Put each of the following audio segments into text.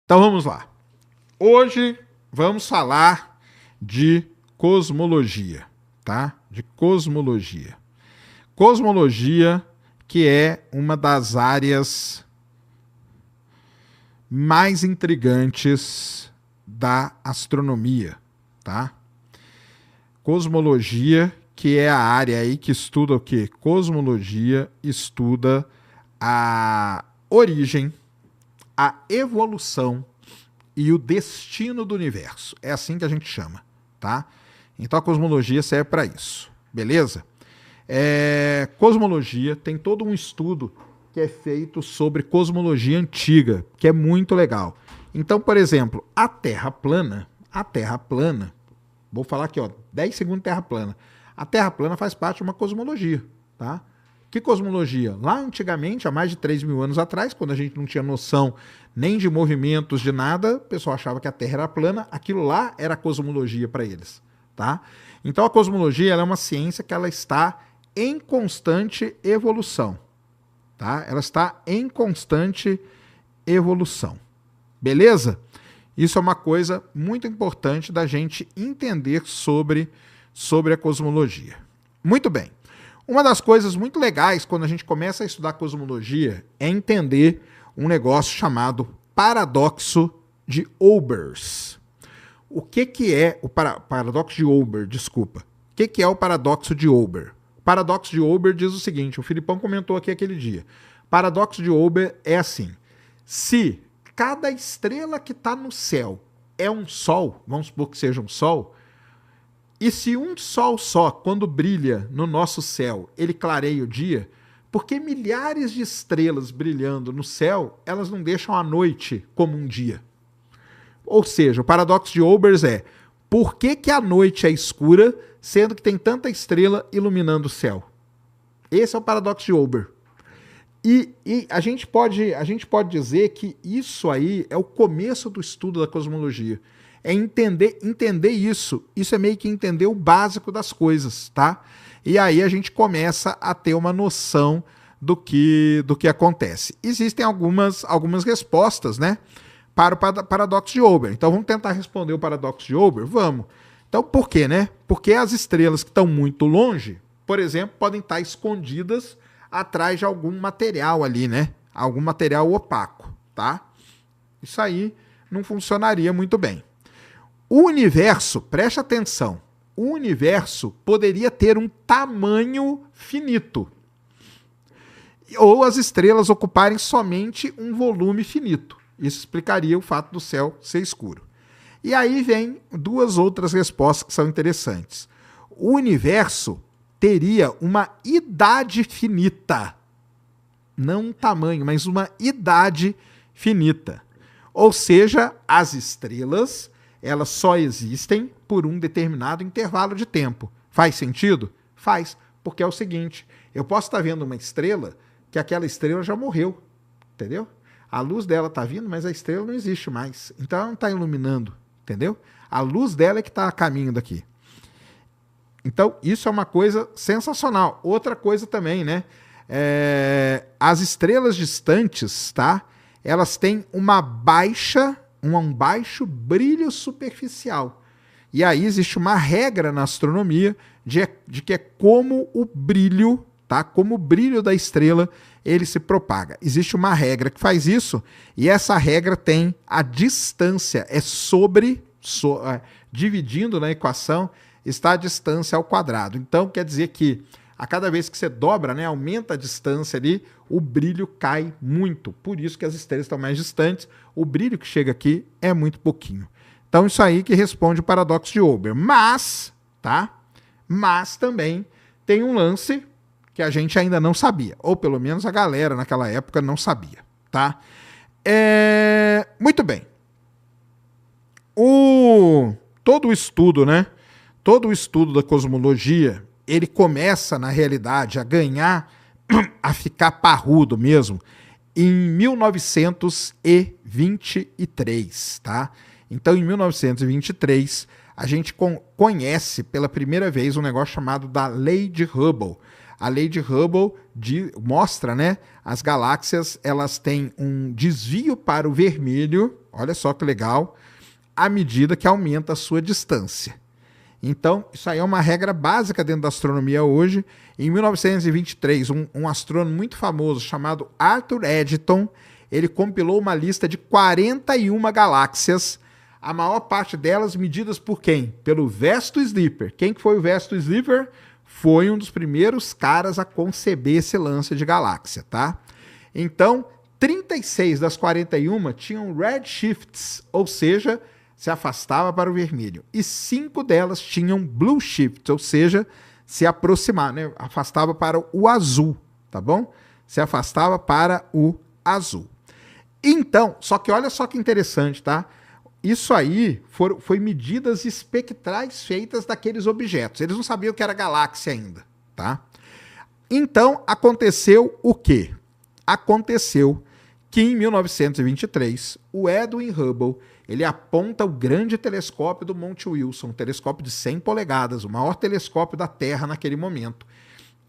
Então vamos lá. Hoje vamos falar de cosmologia, tá? De cosmologia. Cosmologia, que é uma das áreas mais intrigantes da astronomia, tá? Cosmologia, que é a área aí que estuda o quê? Cosmologia estuda a origem, a evolução e o destino do universo. É assim que a gente chama, tá? Então a cosmologia serve para isso, beleza? Cosmologia tem todo um estudo que é feito sobre cosmologia antiga, que é muito legal. Então, por exemplo, a Terra plana, vou falar aqui, ó, 10 segundos de Terra plana. A Terra plana faz parte de uma cosmologia, tá? Que cosmologia? Lá antigamente, há mais de 3 mil anos atrás, quando a gente não tinha noção nem de movimentos, de nada, o pessoal achava que a Terra era plana, aquilo lá era cosmologia para eles, tá? Então a cosmologia ela é uma ciência que ela está em constante evolução, tá? Ela está em constante evolução, beleza? Isso é uma coisa muito importante da gente entender sobre a cosmologia. Muito bem. Uma das coisas muito legais quando a gente começa a estudar cosmologia é entender um negócio chamado paradoxo de Olbers. O que é o paradoxo de Olbers? Desculpa. O que é o paradoxo de Olbers? O paradoxo de Olbers diz o seguinte, o Filipão comentou aqui aquele dia. Paradoxo de Olbers é assim, se cada estrela que está no céu é um sol, vamos supor que seja um sol, e se um sol só, quando brilha no nosso céu, ele clareia o dia, porque milhares de estrelas brilhando no céu, elas não deixam a noite como um dia. Ou seja, o paradoxo de Olbers é, por que a noite é escura, sendo que tem tanta estrela iluminando o céu? Esse é o paradoxo de Olbers. E a gente pode dizer que isso aí é o começo do estudo da cosmologia. É entender isso. Isso é meio que entender o básico das coisas, tá? E aí a gente começa a ter uma noção do que acontece. Existem algumas respostas, né, para o paradoxo de Olbers. Então vamos tentar responder o paradoxo de Olbers? Vamos. Então por quê, né? Porque as estrelas que estão muito longe, por exemplo, podem estar escondidas atrás de algum material ali, né? Algum material opaco, tá? Isso aí não funcionaria muito bem. O universo, preste atenção, o universo poderia ter um tamanho finito. Ou as estrelas ocuparem somente um volume finito. Isso explicaria o fato do céu ser escuro. E aí vem duas outras respostas que são interessantes. O universo teria uma idade finita. Não um tamanho, mas uma idade finita. Ou seja, as estrelas elas só existem por um determinado intervalo de tempo. Faz sentido? Faz, porque é o seguinte, eu posso estar vendo uma estrela que aquela estrela já morreu, entendeu? A luz dela está vindo, mas a estrela não existe mais. Então ela não está iluminando, entendeu? A luz dela é que está a caminho daqui. Então isso é uma coisa sensacional. Outra coisa também, né? As estrelas distantes, tá? Elas têm um baixo brilho superficial. E aí existe uma regra na astronomia de que é como o brilho, tá? Como o brilho da estrela ele se propaga. Existe uma regra que faz isso e essa regra tem a distância, dividindo na equação, está a distância ao quadrado. Então quer dizer que a cada vez que você dobra, né, aumenta a distância ali, o brilho cai muito. Por isso que as estrelas estão mais distantes, o brilho que chega aqui é muito pouquinho. Então isso aí que responde o paradoxo de Olbers. Mas também tem um lance que a gente ainda não sabia, ou pelo menos a galera naquela época não sabia, tá? Muito bem. Todo o estudo, né? Todo o estudo da cosmologia, ele começa, na realidade, a ganhar, a ficar parrudo mesmo, em 1923, tá? Então, em 1923, a gente conhece pela primeira vez um negócio chamado da Lei de Hubble. A lei de Hubble mostra, né? As galáxias, elas têm um desvio para o vermelho, olha só que legal, à medida que aumenta a sua distância. Então, isso aí é uma regra básica dentro da astronomia hoje. Em 1923, um astrônomo muito famoso chamado Arthur Eddington, ele compilou uma lista de 41 galáxias, a maior parte delas medidas por quem? Pelo Vesto Slipher. Quem que foi o Vesto Slipher? Foi um dos primeiros caras a conceber esse lance de galáxia, tá? Então, 36 das 41 tinham redshifts, ou seja, se afastava para o vermelho. E 5 delas tinham blue shifts, ou seja, se aproximar, né? Afastava para o azul, tá bom? Se afastava para o azul. Então, só que olha só que interessante, tá? Isso aí foi medidas espectrais feitas daqueles objetos. Eles não sabiam que era galáxia ainda, tá? Então, aconteceu o quê? Aconteceu que em 1923, o Edwin Hubble, ele aponta o grande telescópio do Monte Wilson, um telescópio de 100 polegadas, o maior telescópio da Terra naquele momento.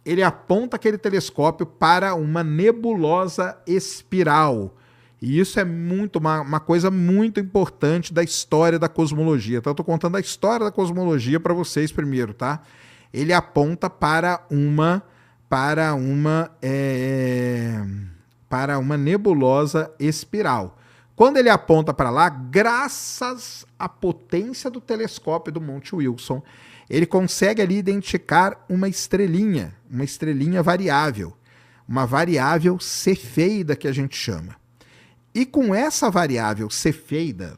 Ele aponta aquele telescópio para uma nebulosa espiral. E isso é uma coisa muito importante da história da cosmologia. Então, eu estou contando a história da cosmologia para vocês primeiro, tá? Ele aponta para uma nebulosa espiral. Quando ele aponta para lá, graças à potência do telescópio do Monte Wilson, ele consegue ali identificar uma estrelinha variável, uma variável cefeida que a gente chama. E com essa variável cefeida,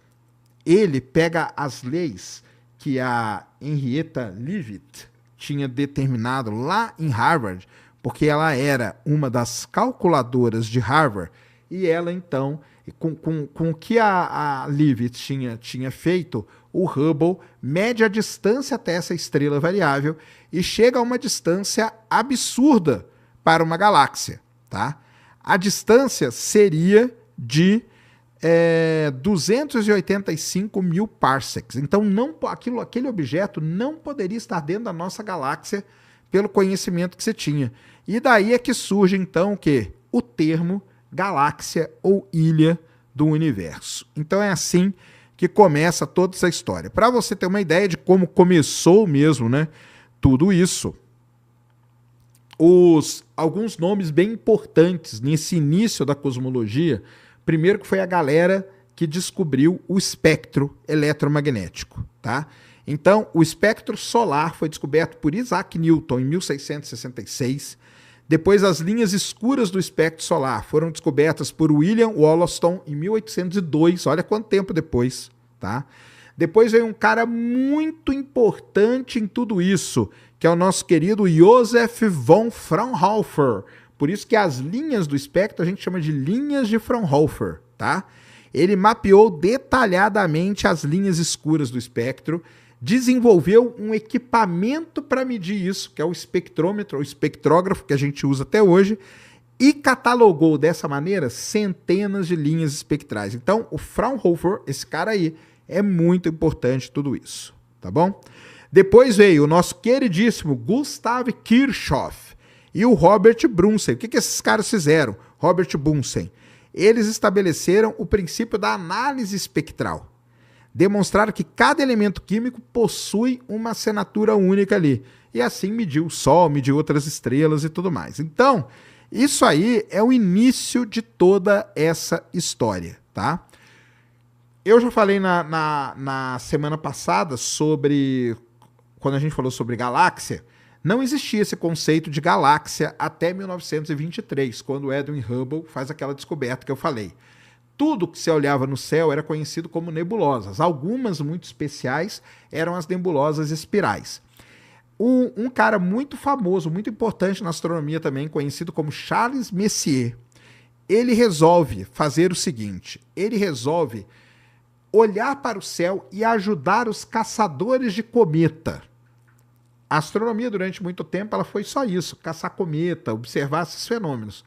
ele pega as leis que a Henrietta Leavitt tinha determinado lá em Harvard, porque ela era uma das calculadoras de Harvard, e ela então, com o que a Leavitt tinha feito, o Hubble mede a distância até essa estrela variável e chega a uma distância absurda para uma galáxia, tá? A distância seria de 285 mil parsecs. Então, aquele objeto não poderia estar dentro da nossa galáxia pelo conhecimento que você tinha. E daí é que surge, então, o quê? O termo galáxia ou ilha do universo. Então, é assim que começa toda essa história. Para você ter uma ideia de como começou mesmo, né, tudo isso, alguns nomes bem importantes nesse início da cosmologia. Primeiro que foi a galera que descobriu o espectro eletromagnético, tá? Então, o espectro solar foi descoberto por Isaac Newton em 1666. Depois, as linhas escuras do espectro solar foram descobertas por William Wollaston em 1802. Olha quanto tempo depois, tá? Depois veio um cara muito importante em tudo isso, que é o nosso querido Joseph von Fraunhofer. Por isso que as linhas do espectro a gente chama de linhas de Fraunhofer, tá? Ele mapeou detalhadamente as linhas escuras do espectro, desenvolveu um equipamento para medir isso, que é o espectrômetro, o espectrógrafo que a gente usa até hoje, e catalogou dessa maneira centenas de linhas espectrais. Então, o Fraunhofer, esse cara aí, é muito importante tudo isso, tá bom? Depois veio o nosso queridíssimo Gustav Kirchhoff e o Robert Bunsen. O que esses caras fizeram? Robert Bunsen. Eles estabeleceram o princípio da análise espectral. Demonstraram que cada elemento químico possui uma assinatura única ali. E assim mediu o Sol, mediu outras estrelas e tudo mais. Então, isso aí é o início de toda essa história, tá? Eu já falei na semana passada sobre... Quando a gente falou sobre galáxia, não existia esse conceito de galáxia até 1923, quando Edwin Hubble faz aquela descoberta que eu falei. Tudo que se olhava no céu era conhecido como nebulosas. Algumas muito especiais eram as nebulosas espirais. Um cara muito famoso, muito importante na astronomia também, conhecido como Charles Messier, ele resolve fazer o seguinte, ele resolve olhar para o céu e ajudar os caçadores de cometa. A astronomia, durante muito tempo, ela foi só isso, caçar cometa, observar esses fenômenos.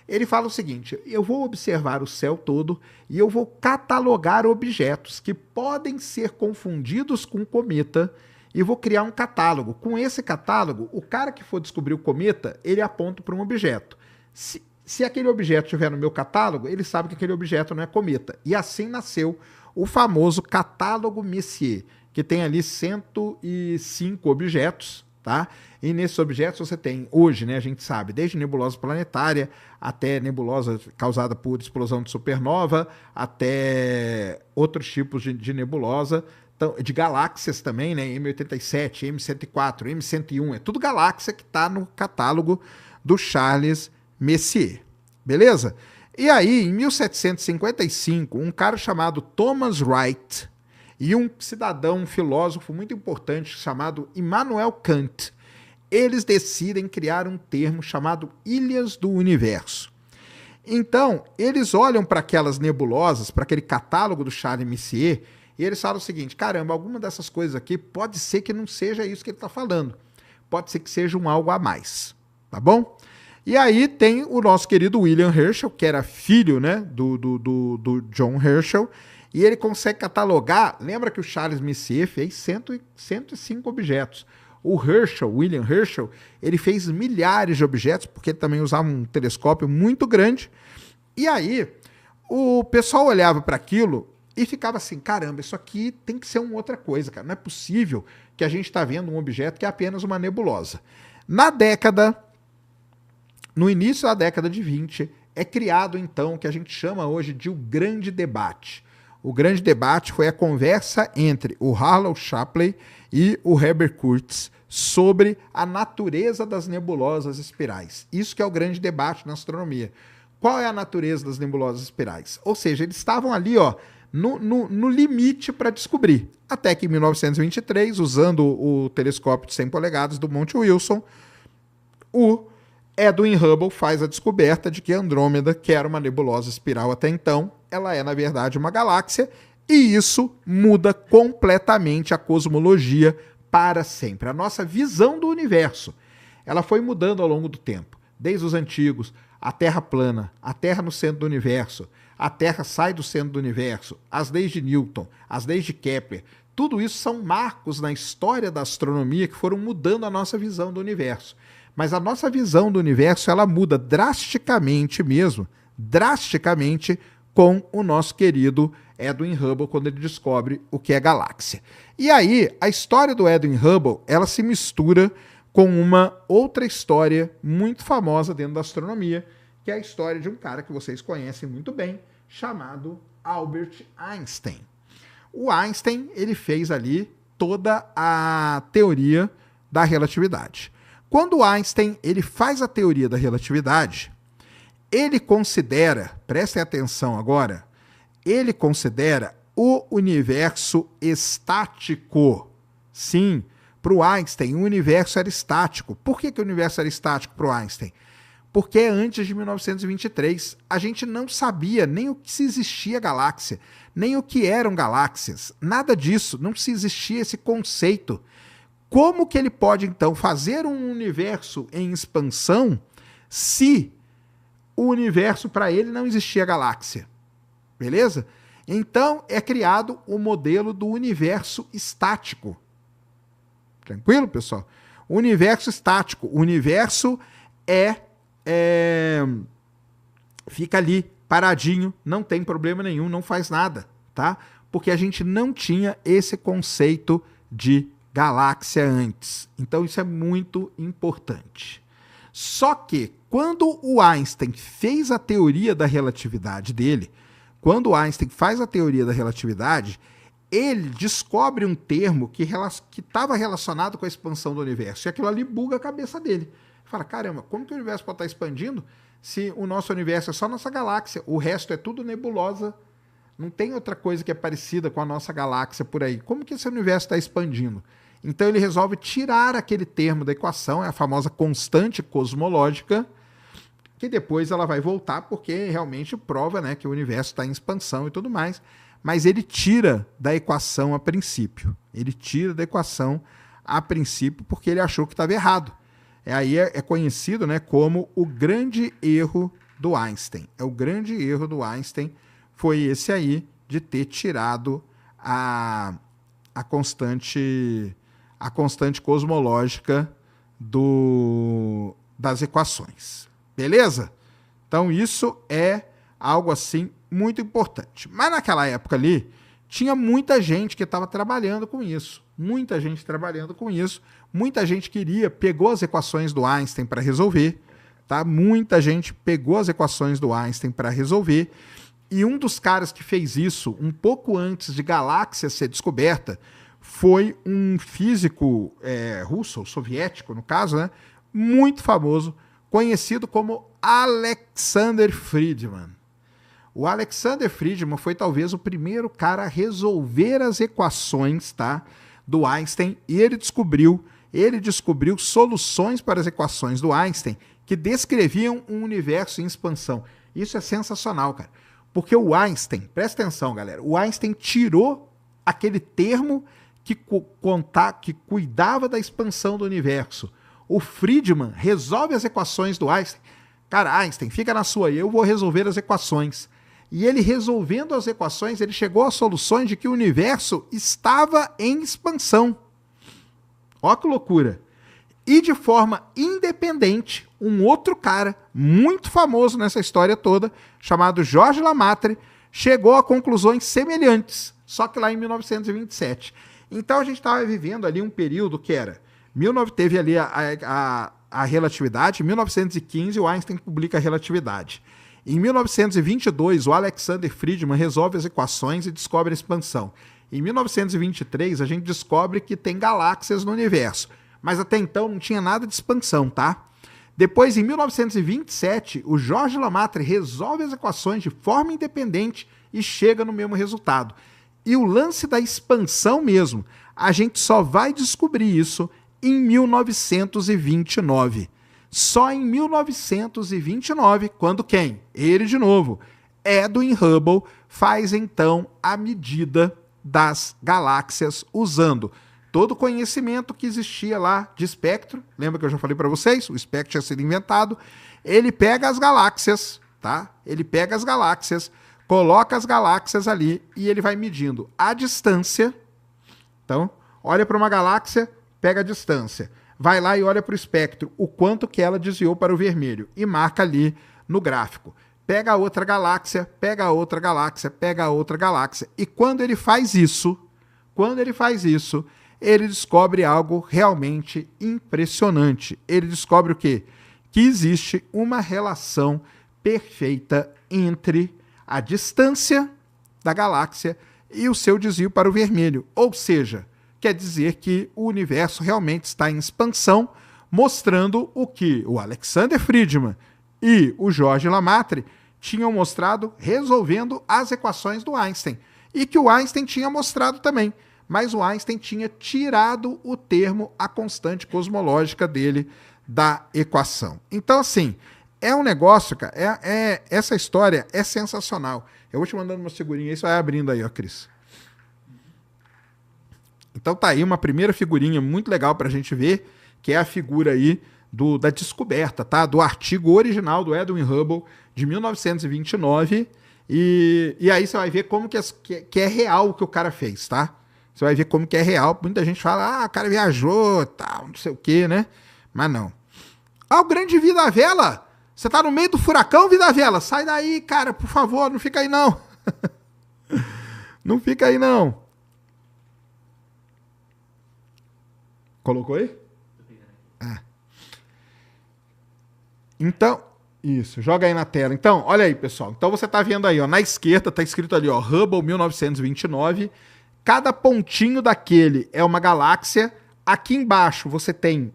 Ele fala o seguinte, eu vou observar o céu todo e eu vou catalogar objetos que podem ser confundidos com cometa e vou criar um catálogo. Com esse catálogo, o cara que for descobrir o cometa, ele aponta para um objeto. Se aquele objeto estiver no meu catálogo, ele sabe que aquele objeto não é cometa. E assim nasceu o famoso catálogo Messier, que tem ali 105 objetos, tá? E nesses objetos você tem, hoje, né, a gente sabe, desde nebulosa planetária até nebulosa causada por explosão de supernova, até outros tipos de nebulosa, de galáxias também, né, M87, M104, M101, é tudo galáxia que está no catálogo do Charles Messier, beleza? E aí, em 1755, um cara chamado Thomas Wright e um cidadão, um filósofo muito importante chamado Immanuel Kant, eles decidem criar um termo chamado Ilhas do Universo. Então, eles olham para aquelas nebulosas, para aquele catálogo do Charles Messier, e eles falam o seguinte: caramba, alguma dessas coisas aqui pode ser que não seja isso que ele está falando. Pode ser que seja um algo a mais, tá bom? E aí tem o nosso querido William Herschel, que era filho, né, do John Herschel, e ele consegue catalogar. Lembra que o Charles Messier fez 105 objetos. O Herschel, William Herschel, ele fez milhares de objetos, porque ele também usava um telescópio muito grande. E aí o pessoal olhava para aquilo e ficava assim: caramba, isso aqui tem que ser uma outra coisa, cara. Não é possível que a gente está vendo um objeto que é apenas uma nebulosa. No início da década de 20, é criado então o que a gente chama hoje de o Grande Debate. O Grande Debate foi a conversa entre o Harlow Shapley e o Herbert Curtis sobre a natureza das nebulosas espirais. Isso que é o grande debate na astronomia. Qual é a natureza das nebulosas espirais? Ou seja, eles estavam ali, ó, no limite para descobrir. Até que em 1923, usando o telescópio de 100 polegadas do Monte Wilson, o Edwin Hubble faz a descoberta de que Andrômeda, que era uma nebulosa espiral até então, ela é, na verdade, uma galáxia, e isso muda completamente a cosmologia para sempre. A nossa visão do universo, ela foi mudando ao longo do tempo. Desde os antigos, a Terra plana, a Terra no centro do universo, a Terra sai do centro do universo, as leis de Newton, as leis de Kepler, tudo isso são marcos na história da astronomia que foram mudando a nossa visão do universo. Mas a nossa visão do universo, ela muda drasticamente mesmo, drasticamente, com o nosso querido Edwin Hubble, quando ele descobre o que é galáxia. E aí, a história do Edwin Hubble, ela se mistura com uma outra história muito famosa dentro da astronomia, que é a história de um cara que vocês conhecem muito bem, chamado Albert Einstein. O Einstein, ele fez ali toda a teoria da relatividade. Quando Einstein ele faz a teoria da relatividade, ele considera, prestem atenção agora, ele considera o universo estático. Sim, para o Einstein, o universo era estático. Por que o universo era estático para o Einstein? Porque antes de 1923, a gente não sabia nem o que se existia galáxia, nem o que eram galáxias, nada disso, não se existia esse conceito. Como que ele pode, então, fazer um universo em expansão se o universo, para ele, não existia galáxia? Beleza? Então, é criado o modelo do universo estático. Tranquilo, pessoal? O universo estático. O universo fica ali, paradinho, não tem problema nenhum, não faz nada, tá? Porque a gente não tinha esse conceito de galáxia antes. Então isso é muito importante. Só que quando o Einstein fez a teoria da relatividade dele, quando o Einstein faz a teoria da relatividade, ele descobre um termo que estava relacionado com a expansão do universo. E aquilo ali buga a cabeça dele. Fala, caramba, como que o universo pode estar expandindo se o nosso universo é só nossa galáxia? O resto é tudo nebulosa. Não tem outra coisa que é parecida com a nossa galáxia por aí. Como que esse universo está expandindo? Então ele resolve tirar aquele termo da equação, é a famosa constante cosmológica, que depois ela vai voltar porque realmente prova, né, que o universo está em expansão e tudo mais. Mas ele tira da equação a princípio. Ele tira da equação a princípio porque ele achou que estava errado. Aí é conhecido, né, como o grande erro do Einstein. O grande erro do Einstein foi esse aí, de ter tirado a constante a constante cosmológica das equações. Beleza? Então isso é algo assim muito importante. Mas naquela época ali, tinha muita gente que estava trabalhando com isso. Muita gente trabalhando com isso. Muita gente pegou as equações do Einstein para resolver. Tá? Muita gente pegou as equações do Einstein para resolver. E um dos caras que fez isso um pouco antes de galáxia ser descoberta foi um físico russo, ou soviético no caso, né? Muito famoso, conhecido como Alexander Friedmann. O Alexander Friedmann foi talvez o primeiro cara a resolver as equações, tá, do Einstein, e ele descobriu soluções para as equações do Einstein que descreviam um universo em expansão. Isso é sensacional, cara. Porque o Einstein, presta atenção, galera, o Einstein tirou aquele termo que cuidava da expansão do universo. O Friedmann resolve as equações do Einstein. Cara, Einstein, fica na sua aí, eu vou resolver as equações. E ele resolvendo as equações, ele chegou a soluções de que o universo estava em expansão. Ó que loucura. E de forma independente, um outro cara muito famoso nessa história toda, chamado Georges Lemaitre, chegou a conclusões semelhantes, só que lá em 1927. Então a gente estava vivendo ali um período que era... teve ali a relatividade, em 1915 o Einstein publica a relatividade. Em 1922, o Alexander Friedmann resolve as equações e descobre a expansão. Em 1923, a gente descobre que tem galáxias no universo. Mas até então não tinha nada de expansão, tá? Depois, em 1927, o Georges Lemaitre resolve as equações de forma independente e chega no mesmo resultado. E o lance da expansão mesmo, a gente só vai descobrir isso em 1929. Só em 1929, quando quem? Ele de novo. Edwin Hubble faz então a medida das galáxias usando todo o conhecimento que existia lá de espectro. Lembra que eu já falei para vocês? O espectro tinha sido inventado. Ele pega as galáxias, tá? Ele pega as galáxias, coloca as galáxias ali e ele vai medindo a distância. Então, olha para uma galáxia, pega a distância. Vai lá e olha para o espectro, o quanto que ela desviou para o vermelho e marca ali no gráfico. Pega a outra galáxia, pega a outra galáxia, pega a outra galáxia. E quando ele faz isso, ele descobre algo realmente impressionante. Ele descobre o quê? Que existe uma relação perfeita entre a distância da galáxia e o seu desvio para o vermelho. Ou seja, quer dizer que o universo realmente está em expansão, mostrando o que o Alexander Friedmann e o Georges Lemaitre tinham mostrado resolvendo as equações do Einstein. E que o Einstein tinha mostrado também. Mas o Einstein tinha tirado o termo, a constante cosmológica dele da equação. Então, assim, é um negócio, cara, essa história é sensacional. Eu vou te mandando uma figurinha aí, você vai abrindo aí, ó, Cris. Então tá aí uma primeira figurinha muito legal pra gente ver, que é a figura aí da descoberta, tá? Do artigo original do Edwin Hubble, de 1929, e aí você vai ver como que é real o que o cara fez, tá? Você vai ver como que é real. Muita gente fala, o cara viajou, tal, não sei o quê, né? Mas não. O grande Vida Vela! Você tá no meio do furacão, Vida Vela? Sai daí, cara, por favor, não fica aí não. Não fica aí não. Colocou aí? Então, isso, joga aí na tela. Então, olha aí, pessoal. Então você tá vendo aí, ó, na esquerda tá escrito ali, ó, Hubble 1929. Cada pontinho daquele é uma galáxia. Aqui embaixo você tem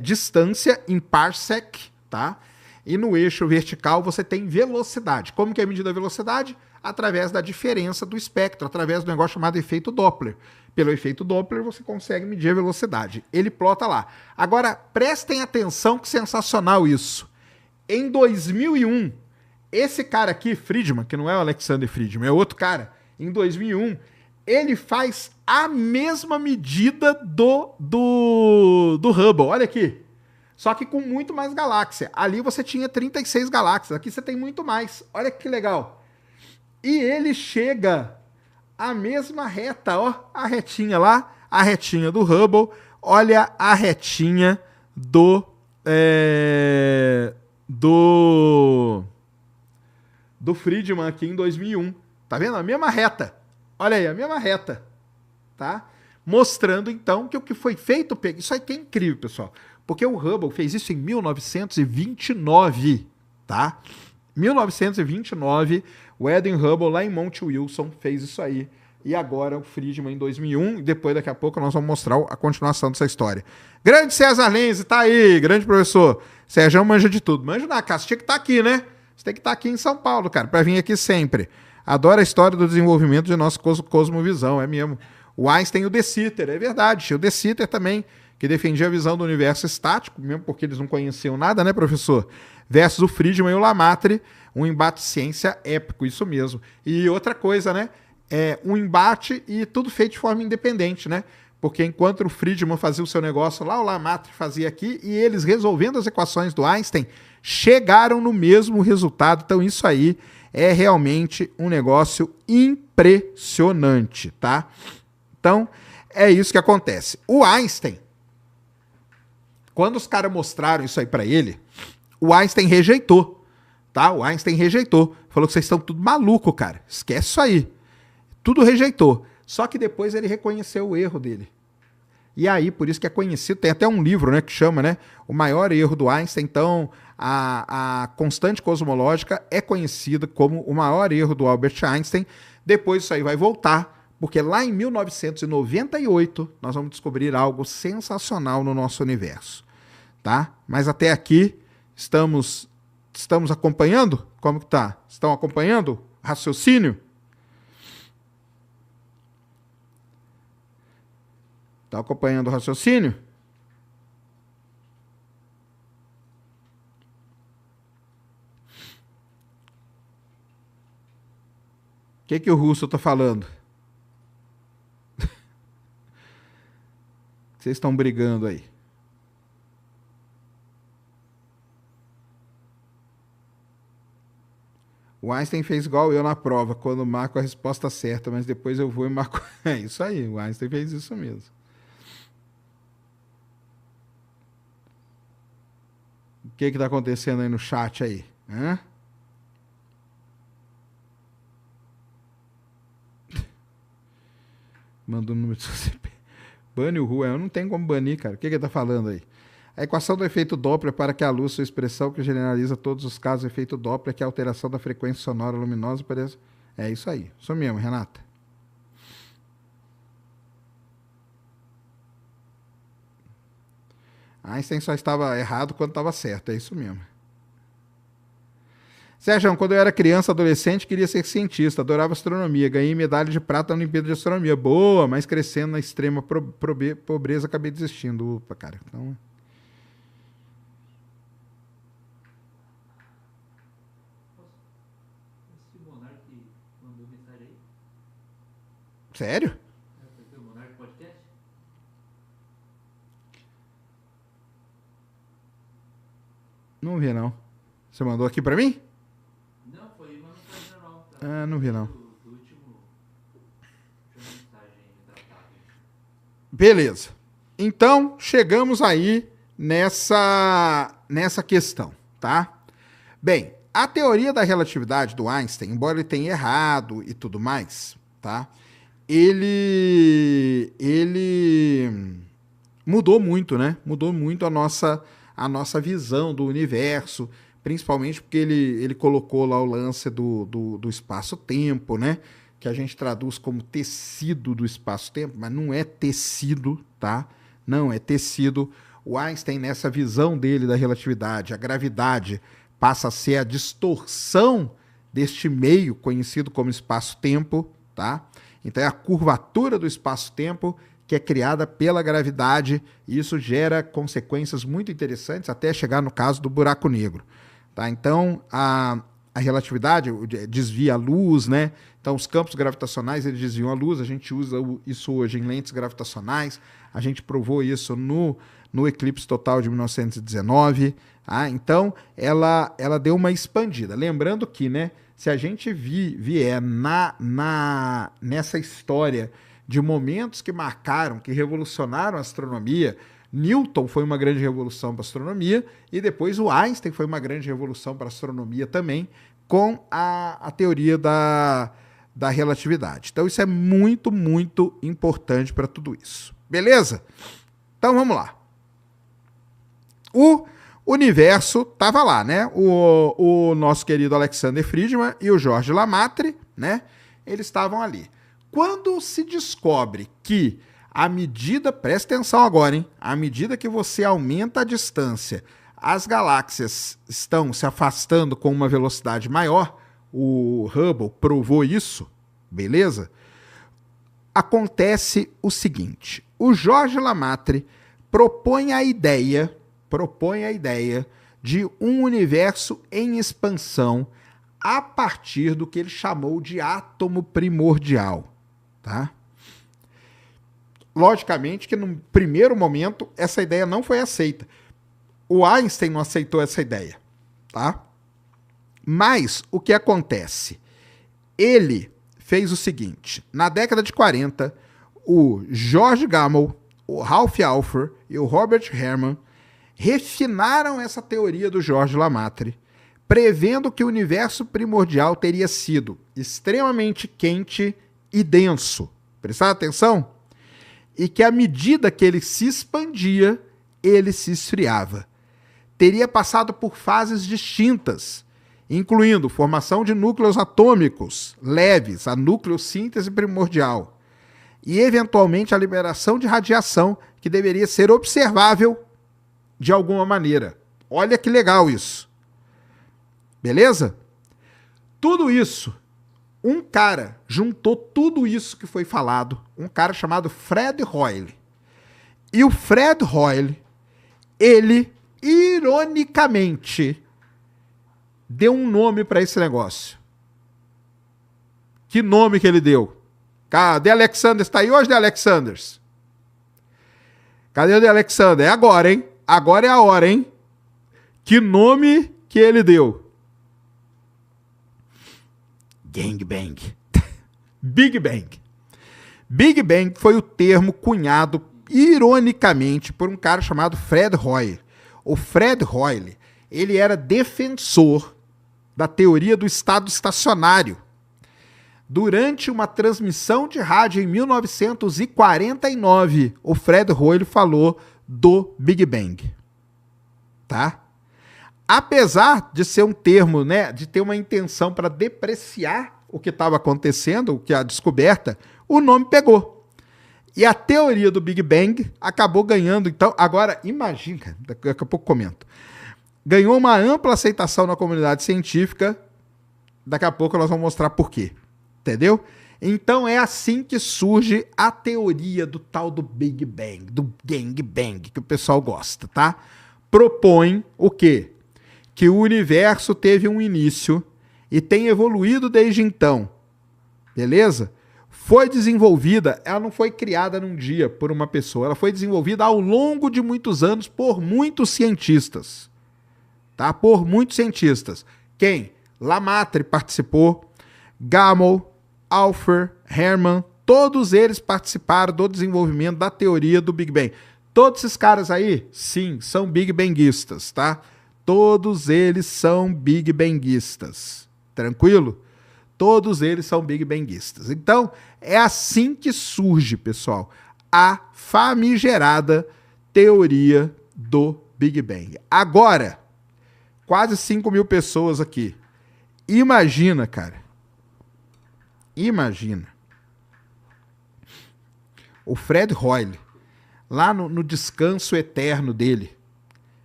distância em parsec, tá? E no eixo vertical você tem velocidade. Como que é medida a velocidade? Através da diferença do espectro, através do negócio chamado efeito Doppler. Pelo efeito Doppler você consegue medir a velocidade. Ele plota lá. Agora, prestem atenção que sensacional isso. Em 2001, esse cara aqui, Friedmann, que não é o Alexander Friedmann, é outro cara, em 2001, ele faz a mesma medida do Hubble. Olha aqui. Só que com muito mais galáxia. Ali você tinha 36 galáxias. Aqui você tem muito mais. Olha que legal. E ele chega à mesma reta, ó. A retinha lá, a retinha do Hubble. Olha a retinha do Friedman aqui em 2001. Tá vendo? A mesma reta. Olha aí, a mesma reta. Tá? Mostrando, então, que o que foi feito... Isso aqui é incrível, pessoal. Porque o Hubble fez isso em 1929, tá? 1929, o Edwin Hubble, lá em Monte Wilson, fez isso aí. E agora o Friedman em 2001. E depois, daqui a pouco, nós vamos mostrar a continuação dessa história. Grande César Lenz, tá aí. Grande professor. Sérgio manja de tudo. Manja na casa. Você tinha que estar aqui, né? Você tem que estar aqui em São Paulo, cara, para vir aqui sempre. Adoro a história do desenvolvimento de nossa cosmovisão, é mesmo. O Einstein e o De Sitter, é verdade. Tinha o De Sitter também, que defendia a visão do universo estático, mesmo porque eles não conheciam nada, né, professor? Versus o Friedman e o Lamartre, um embate ciência épico, isso mesmo. E outra coisa, né? Um embate e tudo feito de forma independente, né? Porque enquanto o Friedman fazia o seu negócio lá, o Lamartre fazia aqui, e eles resolvendo as equações do Einstein, chegaram no mesmo resultado. Então isso aí é realmente um negócio impressionante, tá? Então é isso que acontece. O Einstein, quando os caras mostraram isso aí para ele, o Einstein rejeitou, tá? O Einstein rejeitou. Falou que vocês estão tudo maluco, cara. Esquece isso aí. Tudo rejeitou. Só que depois ele reconheceu o erro dele. E aí, por isso que é conhecido, tem até um livro, né, que chama, né, o maior erro do Einstein. Então, a constante cosmológica é conhecida como o maior erro do Albert Einstein. Depois isso aí vai voltar, porque lá em 1998 nós vamos descobrir algo sensacional no nosso universo, tá? Mas até aqui estamos acompanhando? Como que tá? Estão acompanhando o raciocínio? Está acompanhando o raciocínio? O que o Russo está falando? Vocês estão brigando aí. O Einstein fez igual eu na prova, quando marco a resposta certa, mas depois eu vou e marco... É isso aí, o Einstein fez isso mesmo. O que está acontecendo aí no chat aí? Hã? Manda o número do CP. Bane o Rua. Eu não tenho como banir, cara. O que ele está falando aí? A equação do efeito Doppler para que a luz, sua expressão que generaliza todos os casos do efeito Doppler, que é a alteração da frequência sonora luminosa, parece... É isso aí. Isso mesmo, Renata. Einstein só estava errado quando estava certo. É isso mesmo. Sérgio, quando eu era criança, adolescente, queria ser cientista, adorava astronomia, ganhei medalha de prata na Olimpíada de Astronomia. Boa, mas crescendo na extrema pobreza, acabei desistindo. Opa, cara. Então... Sério? Não vi, não. Você mandou aqui pra mim? Não, foi uma mensagem normal. Ah, não vi, não. Beleza. Então, chegamos aí nessa questão, tá? Bem, a teoria da relatividade do Einstein, embora ele tenha errado e tudo mais, tá? Ele mudou muito, né? Mudou muito a nossa visão do universo, principalmente porque ele colocou lá o lance do espaço-tempo, né? Que a gente traduz como tecido do espaço-tempo, mas não é tecido, tá? Não é tecido. O Einstein, nessa visão dele da relatividade, a gravidade passa a ser a distorção deste meio conhecido como espaço-tempo, tá? Então é a curvatura do espaço-tempo que é criada pela gravidade, e isso gera consequências muito interessantes até chegar no caso do buraco negro, tá? Então a relatividade desvia a luz, né? Então os campos gravitacionais eles desviam a luz, a gente usa isso hoje em lentes gravitacionais, a gente provou isso no eclipse total de 1919, tá? Então ela deu uma expandida. Lembrando que, né, se a gente vier nessa história de momentos que marcaram, que revolucionaram a astronomia. Newton foi uma grande revolução para a astronomia e depois o Einstein foi uma grande revolução para a astronomia também, com a teoria da relatividade. Então isso é muito, muito importante para tudo isso. Beleza? Então vamos lá. O universo estava lá, né? O nosso querido Alexander Friedman e o Georges Lemaitre, né? Eles estavam ali. Quando se descobre que à medida, presta atenção agora, hein? À medida que você aumenta a distância, as galáxias estão se afastando com uma velocidade maior, o Hubble provou isso, beleza? Acontece o seguinte, o Georges Lemaitre propõe a ideia de um universo em expansão a partir do que ele chamou de átomo primordial, tá? Logicamente que no primeiro momento essa ideia não foi aceita. O Einstein não aceitou essa ideia, tá? Mas o que acontece? Ele fez o seguinte, na década de 40, o George Gamow, o Ralph Alpher e o Robert Herman refinaram essa teoria do Georges Lemaitre, prevendo que o universo primordial teria sido extremamente quente e denso. Prestaram atenção? E que à medida que ele se expandia, ele se esfriava. Teria passado por fases distintas, incluindo formação de núcleos atômicos leves, a nucleossíntese primordial, e eventualmente a liberação de radiação que deveria ser observável de alguma maneira. Olha que legal isso. Beleza? Tudo isso, um cara juntou tudo isso que foi falado, um cara chamado Fred Hoyle. E o Fred Hoyle, ele, ironicamente, deu um nome para esse negócio. Que nome que ele deu? Cadê Alexander? Está aí hoje, The Alexanders? Cadê o The Alexander? É agora, hein? Agora é a hora, hein? Que nome que ele deu? Gangbang. Big Bang. Big Bang foi o termo cunhado, ironicamente, por um cara chamado Fred Hoyle. O Fred Hoyle, ele era defensor da teoria do estado estacionário. Durante uma transmissão de rádio em 1949, o Fred Hoyle falou do Big Bang. Tá? Apesar de ser um termo, né, de ter uma intenção para depreciar o que estava acontecendo, o que a descoberta, o nome pegou. E a teoria do Big Bang acabou ganhando, então, agora imagina, daqui a pouco comento, ganhou uma ampla aceitação na comunidade científica, daqui a pouco nós vamos mostrar por quê, entendeu? Então é assim que surge a teoria do tal do Big Bang, do Gangbang, que o pessoal gosta, tá? Propõe o quê? Que o universo teve um início e tem evoluído desde então, beleza? Foi desenvolvida, ela não foi criada num dia por uma pessoa, ela foi desenvolvida ao longo de muitos anos por muitos cientistas, tá? Por muitos cientistas. Quem? Lemaitre participou, Gamow, Alpher, Herman, todos eles participaram do desenvolvimento da teoria do Big Bang. Todos esses caras aí, sim, são Big Banguistas, tá? Todos eles são Big Banguistas. Tranquilo? Todos eles são Big Banguistas. Então, é assim que surge, pessoal, a famigerada teoria do Big Bang. Agora, quase 5.000 pessoas aqui. Imagina, cara. Imagina. O Fred Hoyle, lá no descanso eterno dele,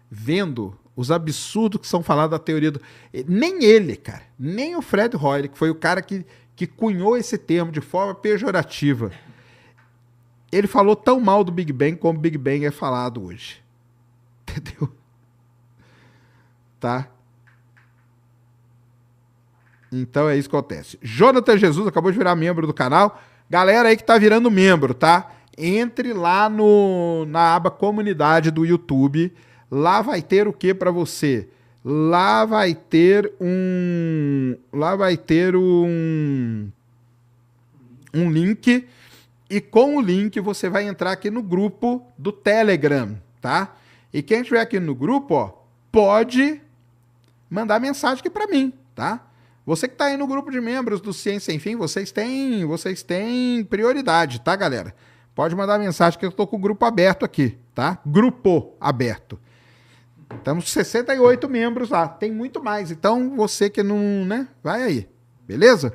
vendo os absurdos que são falados da teoria do... Nem ele, cara, nem o Fred Hoyle, que foi o cara que cunhou esse termo de forma pejorativa, ele falou tão mal do Big Bang como o Big Bang é falado hoje. Entendeu? Tá? Então é isso que acontece. Jonathan Jesus acabou de virar membro do canal. Galera aí que tá virando membro, tá? Entre lá na aba comunidade do YouTube. Lá vai ter o que para você? Lá vai ter um link E com o link você vai entrar aqui no grupo do Telegram, tá? E quem estiver aqui no grupo, ó, pode mandar mensagem aqui para mim, tá? Você que está aí no grupo de membros do Ciência Sem Fim, vocês têm prioridade, tá, galera? Pode mandar mensagem que eu tô com o grupo aberto aqui, tá? Grupo aberto. Estamos com 68 membros lá, tem muito mais. Então, você que não, né, vai aí, beleza?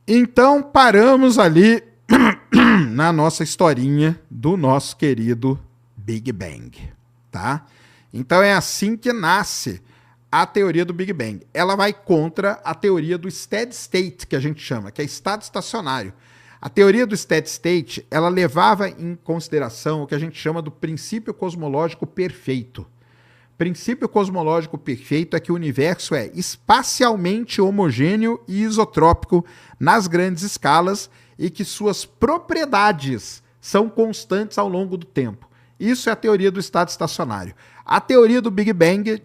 Então, paramos ali na nossa historinha do nosso querido Big Bang, tá? Então, é assim que nasce a teoria do Big Bang. Ela vai contra a teoria do steady state, que a gente chama, que é estado estacionário. A teoria do steady state, ela levava em consideração o que a gente chama do princípio cosmológico perfeito. Princípio cosmológico perfeito é que o universo é espacialmente homogêneo e isotrópico nas grandes escalas e que suas propriedades são constantes ao longo do tempo. Isso é a teoria do estado estacionário. A teoria do Big Bang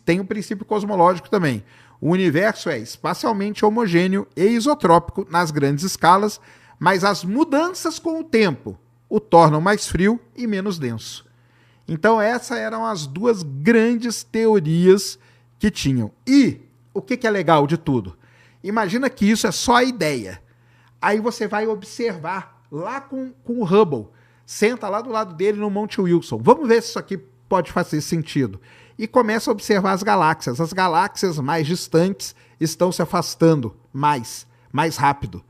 tem o princípio cosmológico também. O universo é espacialmente homogêneo e isotrópico nas grandes escalas, mas as mudanças com o tempo o tornam mais frio e menos denso. Então essas eram as duas grandes teorias que tinham. E o que é legal de tudo? Imagina que isso é só a ideia. Aí você vai observar lá com o Hubble. Senta lá do lado dele no Monte Wilson. Vamos ver se isso aqui pode fazer sentido. E começa a observar as galáxias. As galáxias mais distantes estão se afastando mais rápido.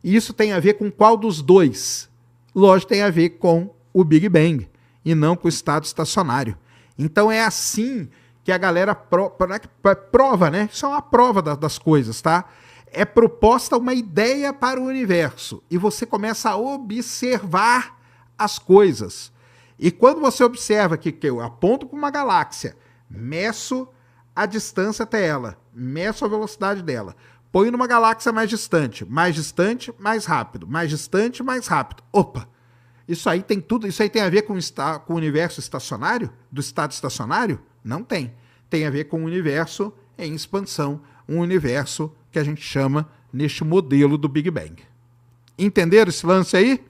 E isso tem a ver com qual dos dois? Lógico, tem a ver com o Big Bang e não com o estado estacionário. Então é assim que a galera prova, né? Isso é uma prova das coisas, tá? É proposta uma ideia para o universo e você começa a observar as coisas. E quando você observa que eu aponto para uma galáxia, meço a distância até ela, meço a velocidade dela, põe numa galáxia mais distante, mais rápido, mais distante, mais rápido. Opa! Isso aí tem tudo, isso aí tem a ver com o universo estacionário, do estado estacionário? Não tem. Tem a ver com o universo em expansão, um universo que a gente chama neste modelo do Big Bang. Entenderam esse lance aí?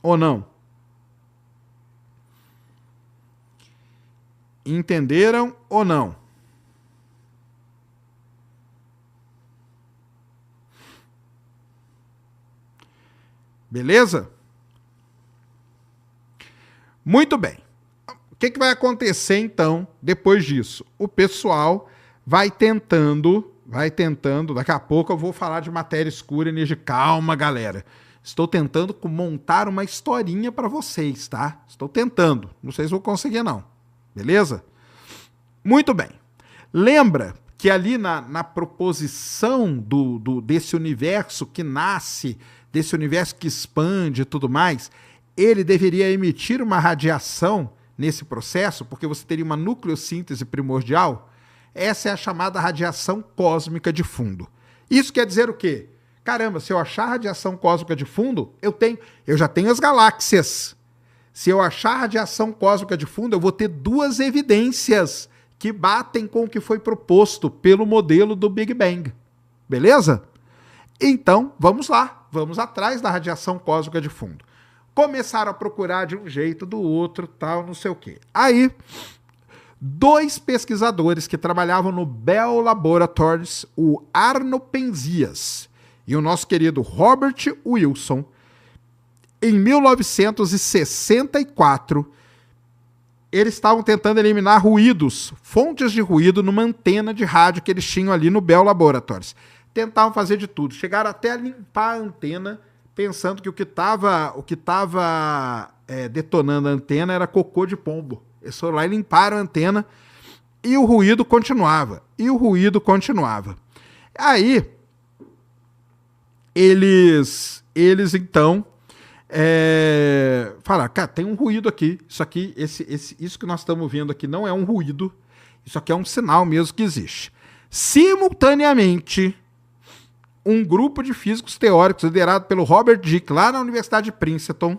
Ou não? Entenderam ou não? Beleza? Muito bem. O que vai acontecer, então, depois disso? O pessoal vai tentando, daqui a pouco eu vou falar de matéria escura e energia. Calma, galera. Estou tentando montar uma historinha para vocês, tá? Estou tentando. Não sei se vou conseguir, não. Beleza? Muito bem. Lembra que ali na proposição desse universo que nasce, desse universo que expande e tudo mais, ele deveria emitir uma radiação nesse processo, porque você teria uma nucleossíntese primordial. Essa é a chamada radiação cósmica de fundo. Isso quer dizer o quê? Caramba, se eu achar radiação cósmica de fundo, eu já tenho as galáxias. Se eu achar radiação cósmica de fundo, eu vou ter duas evidências que batem com o que foi proposto pelo modelo do Big Bang. Beleza? Então, vamos lá. Vamos atrás da radiação cósmica de fundo. Começaram a procurar de um jeito, do outro, tal, não sei o quê. Aí, dois pesquisadores que trabalhavam no Bell Laboratories, o Arno Penzias e o nosso querido Robert Wilson, em 1964, eles estavam tentando eliminar ruídos, fontes de ruído numa antena de rádio que eles tinham ali no Bell Laboratories. Tentavam fazer de tudo, chegaram até a limpar a antena, pensando que o que estava detonando a antena era cocô de pombo. Eles foram lá e limparam a antena e o ruído continuava. Aí, eles então falaram, cara, tem um ruído aqui. Isso que nós estamos vendo aqui não é um ruído. Isso aqui é um sinal mesmo que existe. Simultaneamente, um grupo de físicos teóricos liderado pelo Robert Dicke, lá na Universidade de Princeton,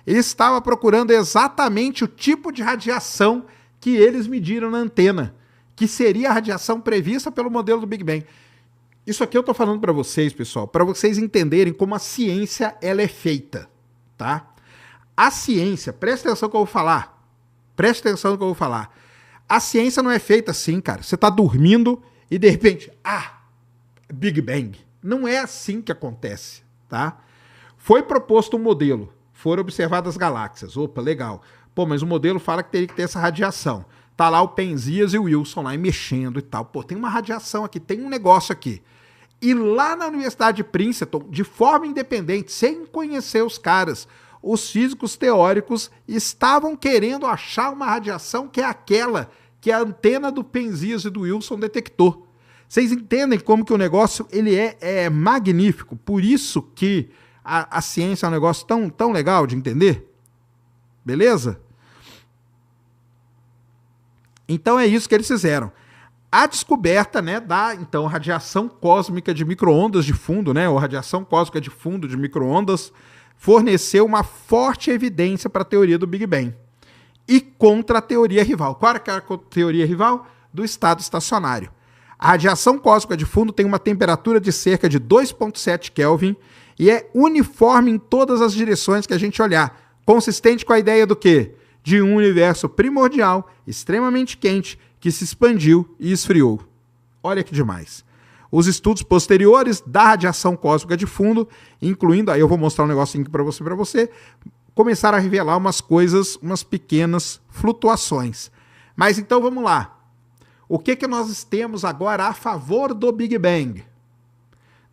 estava procurando exatamente o tipo de radiação que eles mediram na antena, que seria a radiação prevista pelo modelo do Big Bang. Isso aqui eu tô falando para vocês, pessoal, para vocês entenderem como a ciência ela é feita, tá? A ciência, presta atenção no que eu vou falar. Presta atenção no que eu vou falar. A ciência não é feita assim, cara. Você tá dormindo e de repente, Big Bang. Não é assim que acontece, tá? Foi proposto um modelo, foram observadas galáxias. Opa, legal. Pô, mas o modelo fala que teria que ter essa radiação. Tá lá o Penzias e o Wilson lá mexendo e tal. Pô, tem uma radiação aqui, tem um negócio aqui. E lá na Universidade de Princeton, de forma independente, sem conhecer os caras, os físicos teóricos estavam querendo achar uma radiação que é aquela que a antena do Penzias e do Wilson detectou. Vocês entendem como que o negócio ele é magnífico? Por isso que a ciência é um negócio tão legal de entender? Beleza? Então é isso que eles fizeram. A descoberta, né, da então radiação cósmica de micro-ondas de fundo, né, ou radiação cósmica de fundo de micro-ondas, forneceu uma forte evidência para a teoria do Big Bang e contra a teoria rival. Qual era a teoria rival? Do estado estacionário. A radiação cósmica de fundo tem uma temperatura de cerca de 2,7 Kelvin e é uniforme em todas as direções que a gente olhar, consistente com a ideia do quê? De um universo primordial, extremamente quente, que se expandiu e esfriou. Olha que demais. Os estudos posteriores da radiação cósmica de fundo, incluindo, aí eu vou mostrar um negocinho aqui para você, começaram a revelar umas coisas, umas pequenas flutuações. Mas então vamos lá. O que nós temos agora a favor do Big Bang?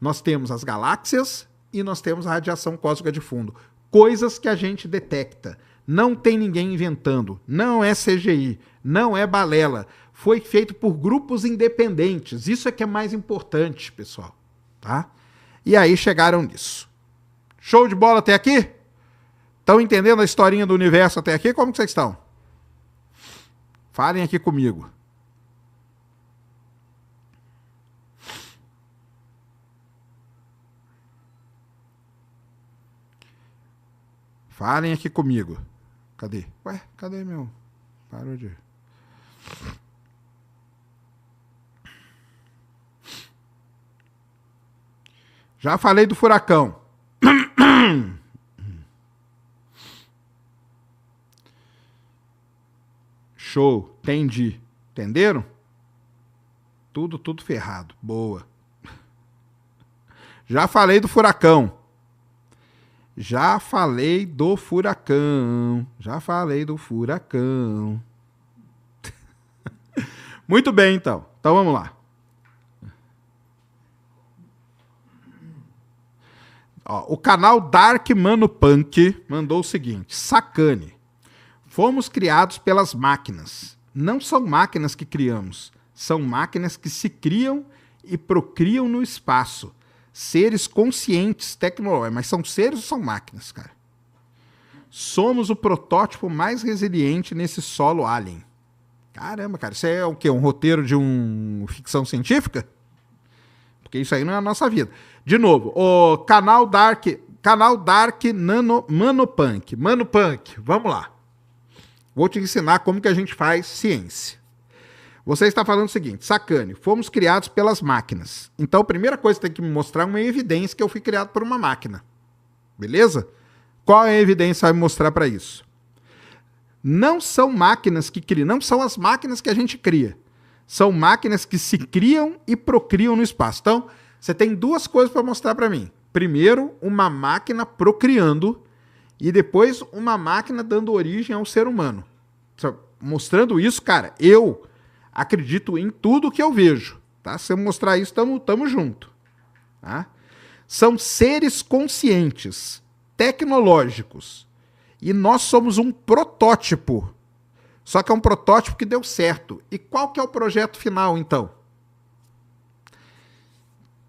Nós temos as galáxias e nós temos a radiação cósmica de fundo. Coisas que a gente detecta. Não tem ninguém inventando. Não é CGI. Não é balela. Foi feito por grupos independentes. Isso é que é mais importante, pessoal. Tá? E aí chegaram nisso. Show de bola até aqui? Estão entendendo a historinha do universo até aqui? Como que vocês estão? Falem aqui comigo. Falem aqui comigo. Cadê? Ué, cadê meu? Parou de... Já falei do furacão. Show, entendi. Entenderam? Tudo ferrado. Boa. Já falei do furacão. Já falei do furacão. Já falei do furacão. Muito bem, então. Então vamos lá. Ó, o canal Dark Mano Punk mandou o seguinte: sacane. Fomos criados pelas máquinas. Não são máquinas que criamos. São máquinas que se criam e procriam no espaço. Seres conscientes, tecnológicos. Mas são seres ou são máquinas, cara? Somos o protótipo mais resiliente nesse solo alien. Caramba, cara. Isso é o quê? Um roteiro de uma ficção científica? Porque isso aí não é a nossa vida. De novo, o canal Dark Mano Punk. Mano Punk, vamos lá. Vou te ensinar como que a gente faz ciência. Você está falando o seguinte: sacane, fomos criados pelas máquinas. Então a primeira coisa que tem que me mostrar é uma evidência que eu fui criado por uma máquina. Beleza? Qual é a evidência que vai me mostrar para isso? Não são máquinas que criam, não são as máquinas que a gente cria. São máquinas que se criam e procriam no espaço. Então, você tem duas coisas para mostrar para mim. Primeiro, uma máquina procriando e depois uma máquina dando origem ao ser humano. Mostrando isso, cara, eu acredito em tudo que eu vejo. Tá? Se eu mostrar isso, tamo junto. Tá? São seres conscientes, tecnológicos. E nós somos um protótipo. Só que é um protótipo que deu certo. E qual que é o projeto final, então?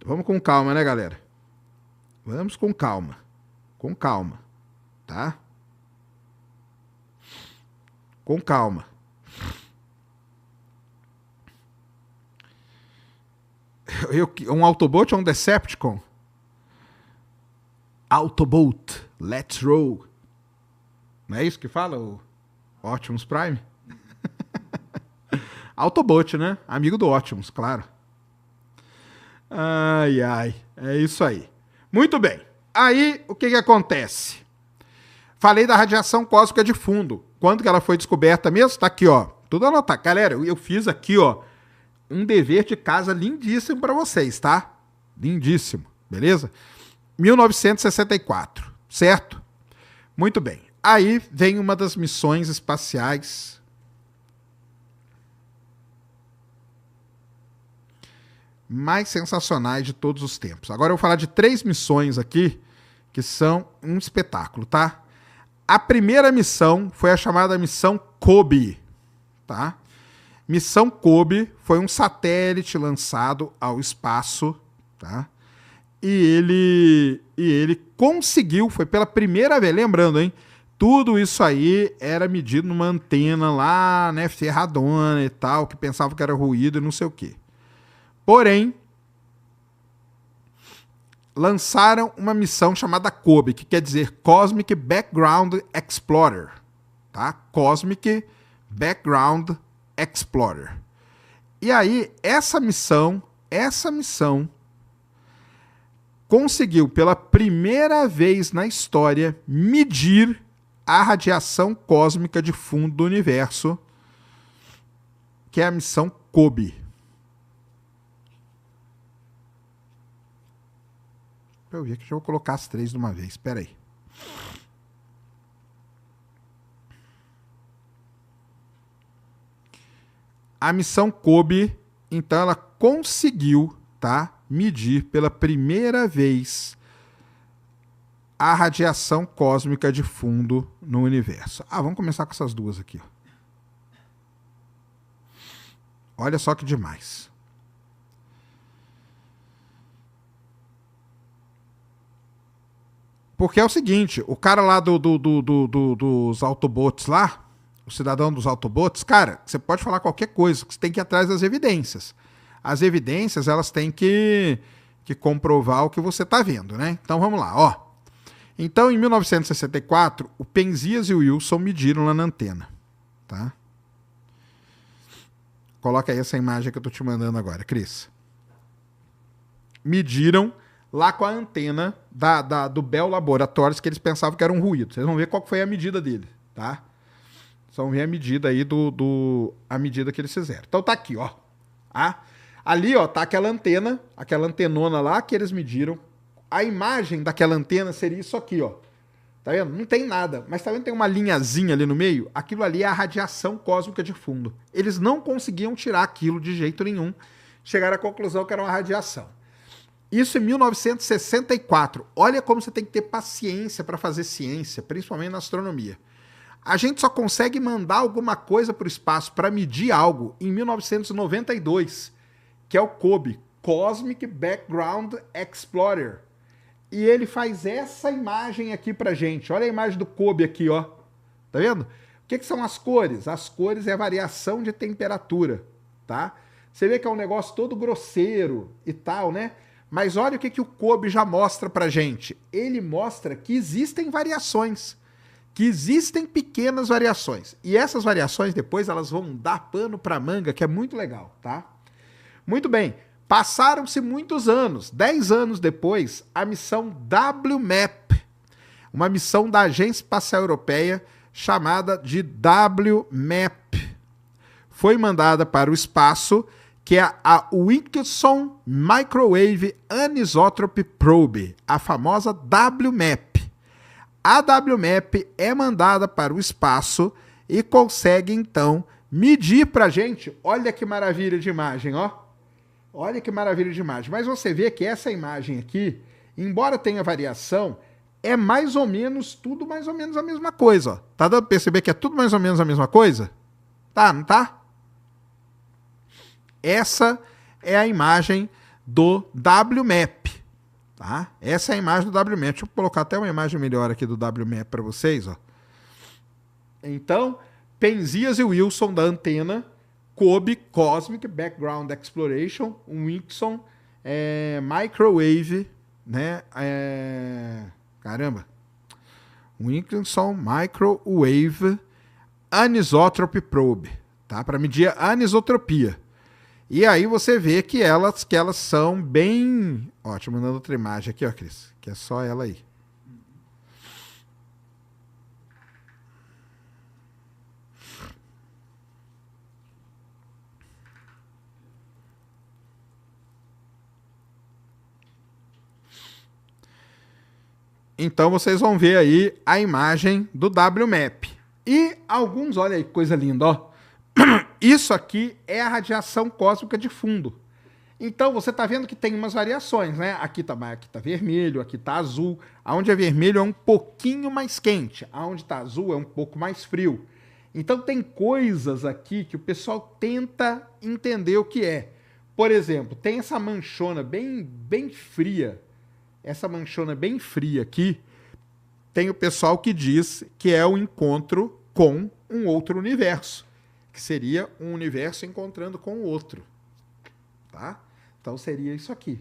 Vamos com calma, né, galera? Vamos com calma. Com calma. Tá? Com calma. Um Autobot ou um Decepticon? Autobot. Let's roll. Não é isso que fala o Optimus Prime? Autobot, né? Amigo do Optimus, claro. Ai, ai. É isso aí. Muito bem. Aí, o que que acontece? Falei da radiação cósmica de fundo. Quando que ela foi descoberta mesmo? Tá aqui, ó. Tudo anotado. Galera, eu fiz aqui, ó, um dever de casa lindíssimo para vocês, tá? Lindíssimo. Beleza? 1964. Certo? Muito bem. Aí vem uma das missões espaciais mais sensacionais de todos os tempos. Agora eu vou falar de 3 missões aqui que são um espetáculo, tá? A primeira missão foi a chamada missão COBE, tá? Missão COBE foi um satélite lançado ao espaço, tá? E ele conseguiu, foi pela primeira vez, lembrando, hein? Tudo isso aí era medido numa antena lá, né, ferradona e tal, que pensava que era ruído e não sei o quê. Porém, lançaram uma missão chamada COBE, que quer dizer Cosmic Background Explorer, tá? Cosmic Background Explorer. E aí, essa missão conseguiu pela primeira vez na história medir a radiação cósmica de fundo do universo, que é a missão COBE. Eu vi que já vou colocar as 3 de uma vez. Espera aí. A missão COBE, então, ela conseguiu, tá, medir pela primeira vez a radiação cósmica de fundo no universo. Vamos começar com essas duas aqui, ó. Olha só que demais. Porque é o seguinte, o cara lá dos Autobots lá, o cidadão dos Autobots, cara, você pode falar qualquer coisa, você tem que ir atrás das evidências. As evidências, elas têm que comprovar o que você está vendo, né? Então vamos lá, ó. Então, em 1964, o Penzias e o Wilson mediram lá na antena, tá? Coloca aí essa imagem que eu tô te mandando agora, Cris. Mediram lá com a antena do Bell Laboratories, que eles pensavam que era um ruído. Vocês vão ver qual foi a medida dele, tá? Vocês vão ver a medida aí a medida que eles fizeram. Então tá aqui, ó. Ali, ó, tá aquela antenona lá que eles mediram. A imagem daquela antena seria isso aqui, ó. Tá vendo? Não tem nada, mas tá vendo? Tem uma linhazinha ali no meio. Aquilo ali é a radiação cósmica de fundo. Eles não conseguiam tirar aquilo de jeito nenhum. Chegaram à conclusão que era uma radiação. Isso em 1964. Olha como você tem que ter paciência para fazer ciência, principalmente na astronomia. A gente só consegue mandar alguma coisa para o espaço para medir algo em 1992, que é o COBE, Cosmic Background Explorer. E ele faz essa imagem aqui pra gente. Olha a imagem do COBE aqui, ó. Tá vendo? O que são as cores? As cores é a variação de temperatura, tá? Você vê que é um negócio todo grosseiro e tal, né? Mas olha o que o COBE já mostra pra gente. Ele mostra que existem variações, que existem pequenas variações. E essas variações depois elas vão dar pano pra manga, que é muito legal, tá? Muito bem. Passaram-se muitos anos. 10 anos depois, a missão WMAP, uma missão da Agência Espacial Europeia chamada de WMAP, foi mandada para o espaço, que é a Wilkinson Microwave Anisotropy Probe, a famosa WMAP. A WMAP é mandada para o espaço e consegue, então, medir para a gente. Olha que maravilha de imagem, ó. Olha que maravilha de imagem. Mas você vê que essa imagem aqui, embora tenha variação, é mais ou menos, tudo mais ou menos a mesma coisa, ó. Tá dando pra perceber que é tudo mais ou menos a mesma coisa? Tá, não tá? Essa é a imagem do WMAP, tá? Essa é a imagem do WMAP. Deixa eu colocar até uma imagem melhor aqui do WMAP para vocês, ó. Então, Penzias e Wilson da antena, COBE, Cosmic Background Exploration, Wilkinson Microwave, né? Wilkinson Microwave Anisotropy Probe, tá? Para medir a anisotropia. E aí você vê que elas são bem... Ó, te mandando outra imagem aqui, ó, Cris, que é só ela aí. Então vocês vão ver aí a imagem do WMAP. E alguns, olha aí que coisa linda, ó. Isso aqui é a radiação cósmica de fundo. Então você está vendo que tem umas variações, né? Aqui tá vermelho, aqui tá azul. Aonde é vermelho é um pouquinho mais quente, aonde tá azul é um pouco mais frio. Então tem coisas aqui que o pessoal tenta entender o que é. Por exemplo, tem essa manchona bem fria. Essa manchona bem fria aqui, tem o pessoal que diz que é o encontro com um outro universo, que seria um universo encontrando com o outro, tá? Então seria isso aqui.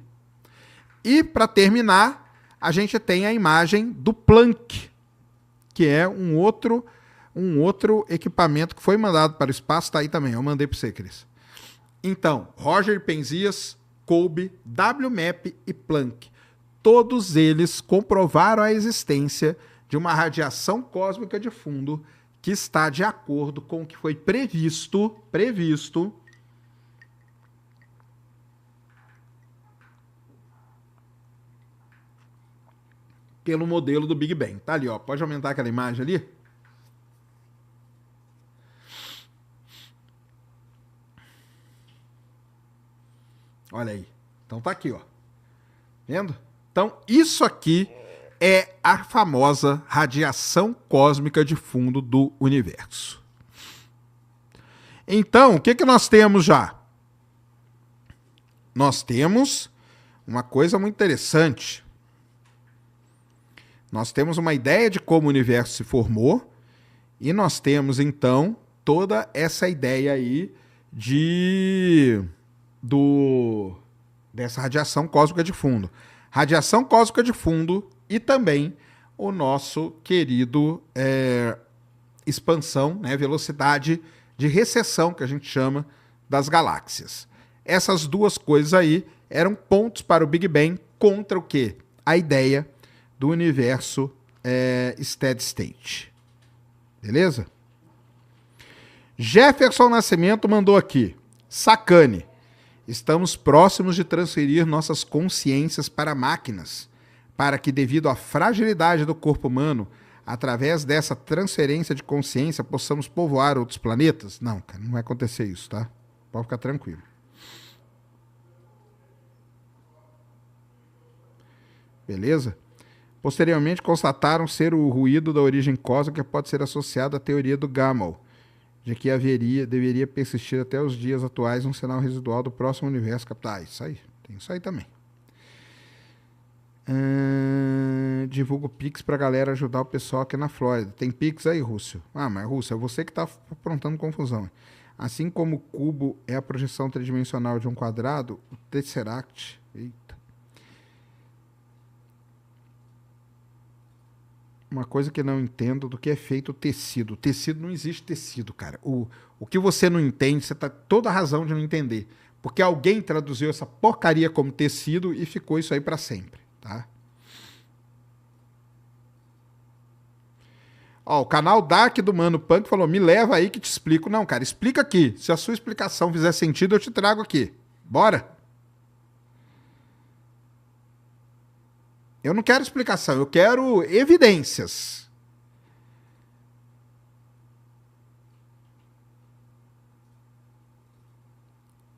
E para terminar, a gente tem a imagem do Planck, que é um outro equipamento que foi mandado para o espaço, tá aí também, eu mandei para você, Cris. Então, Roger Penzias, COBE, WMAP e Planck. Todos eles comprovaram a existência de uma radiação cósmica de fundo que está de acordo com o que foi previsto pelo modelo do Big Bang. Tá ali, ó. Pode aumentar aquela imagem ali? Olha aí. Então tá aqui, ó. Vendo? Então, isso aqui é a famosa radiação cósmica de fundo do universo. Então, o que nós temos já? Nós temos uma coisa muito interessante. Nós temos uma ideia de como o universo se formou e nós temos, então, toda essa ideia aí dessa radiação cósmica de fundo. Radiação cósmica de fundo e também o nosso querido expansão, né, velocidade de recessão, que a gente chama, das galáxias. Essas duas coisas aí eram pontos para o Big Bang contra o quê? A ideia do universo steady state. Beleza? Jefferson Nascimento mandou aqui. Sacane. Estamos próximos de transferir nossas consciências para máquinas, para que, devido à fragilidade do corpo humano, através dessa transferência de consciência, possamos povoar outros planetas? Não, cara, não vai acontecer isso, tá? Pode ficar tranquilo. Beleza? Posteriormente, constataram ser o ruído da origem cósmica que pode ser associado à teoria do Gamow, de que deveria persistir até os dias atuais um sinal residual do próximo universo captar. Isso aí, tem isso aí também. Divulgo Pix pra galera ajudar o pessoal aqui na Flórida. Tem Pix aí, Rússio? Ah, mas Rússio, é você que tá aprontando confusão. Assim como o cubo é a projeção tridimensional de um quadrado, o Tesseract... Eita. Uma coisa que não entendo do que é feito o tecido. O tecido, não existe tecido, cara. O que você não entende, você tá toda a razão de não entender. Porque alguém traduziu essa porcaria como tecido e ficou isso aí para sempre, tá? Ó, o canal Dark do Mano Punk falou, me leva aí que te explico. Não, cara, explica aqui. Se a sua explicação fizer sentido, eu te trago aqui. Bora? Eu não quero explicação, eu quero evidências.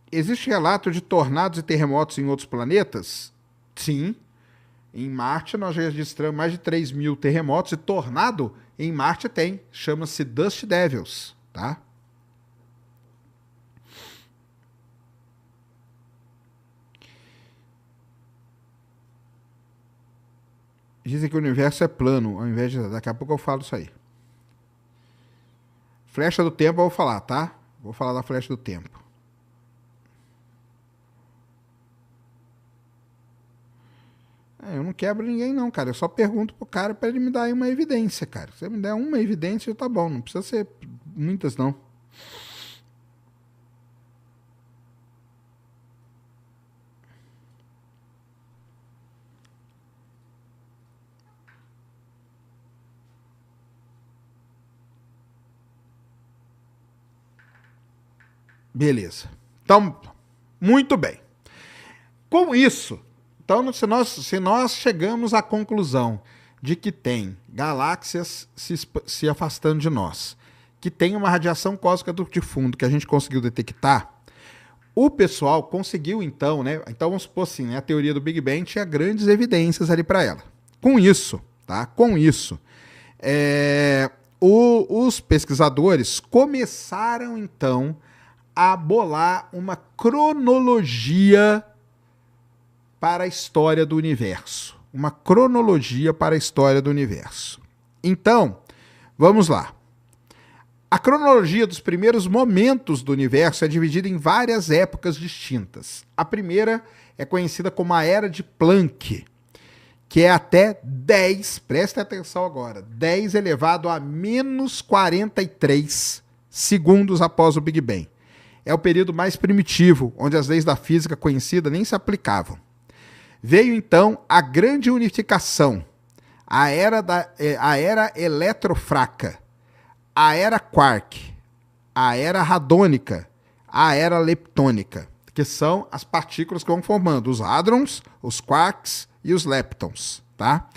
Existe relato de tornados e terremotos em outros planetas? Sim. Em Marte nós já registramos mais de 3.000 terremotos e tornado em Marte tem. Chama-se Dust Devils, tá? Dizem que o universo é plano, ao invés de... Daqui a pouco eu falo isso aí. Flecha do tempo eu vou falar, tá? Vou falar da flecha do tempo. Eu não quebro ninguém não, cara. Eu só pergunto pro cara pra ele me dar aí uma evidência, cara. Se ele me der uma evidência, tá bom. Não precisa ser muitas, não. Beleza. Então, muito bem. Com isso, então, se nós chegamos à conclusão de que tem galáxias se afastando de nós, que tem uma radiação cósmica de fundo que a gente conseguiu detectar, o pessoal conseguiu então, né? Então vamos supor assim, né? A teoria do Big Bang tinha grandes evidências ali para ela. Com isso, tá? Com isso, os pesquisadores começaram então a bolar uma cronologia para a história do universo. Uma cronologia para a história do universo. Então, vamos lá. A cronologia dos primeiros momentos do universo é dividida em várias épocas distintas. A primeira é conhecida como a Era de Planck, que é até 10, preste atenção agora, 10 elevado a menos 43 segundos após o Big Bang. É o período mais primitivo, onde as leis da física conhecida nem se aplicavam. Veio então a grande unificação, a era eletrofraca, a era quark, a era radônica, a era leptônica, que são as partículas que vão formando os hadrons, os quarks e os leptons, tá?